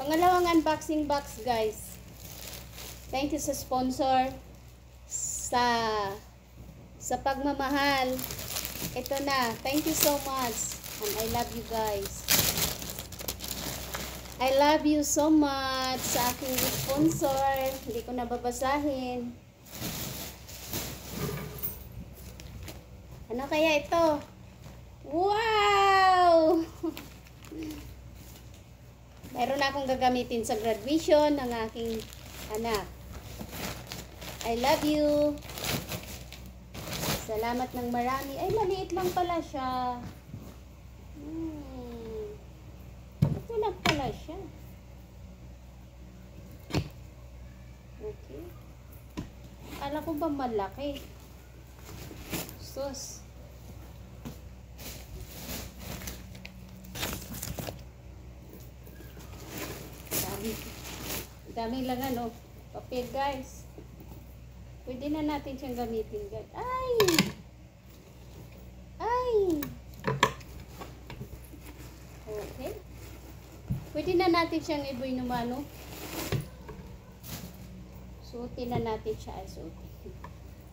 Pangalawang unboxing box, guys. Thank you sa sponsor, sa pagmamahal. Ito na. Thank you so much. And I love you guys. I love you so much sa aking sponsor. Hindi ko nababasahin. Ano kaya ito? Wow! Meron akong gagamitin sa graduation ng aking anak. I love you. Salamat ng marami. Ay, maliit lang pala siya. Ito lang pala siya. Okay. Akala ko ba malaki? Sus. Dami lang ano, papel guys. Pwede na natin siyang gamitin guys. Ay! Ay! Okay. Pwede na natin siyang iboy numano. Suotin na natin siya. Ay, suotin.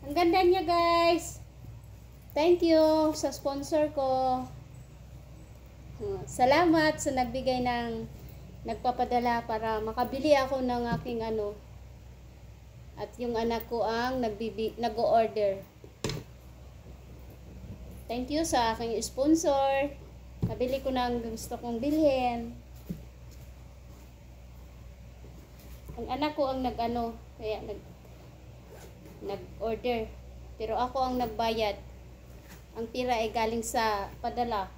Ang ganda niya guys. Thank you sa sponsor ko. Salamat sa nagbigay ng nagpapadala para makabili ako ng aking ano, at yung anak ko ang nag-o-order. Thank you sa aking sponsor. Nabili ko ng gusto kong bilhin. Ang anak ko ang nag-ano, kaya nag-order. Pero ako ang nagbayad. Ang pira ay galing sa padala.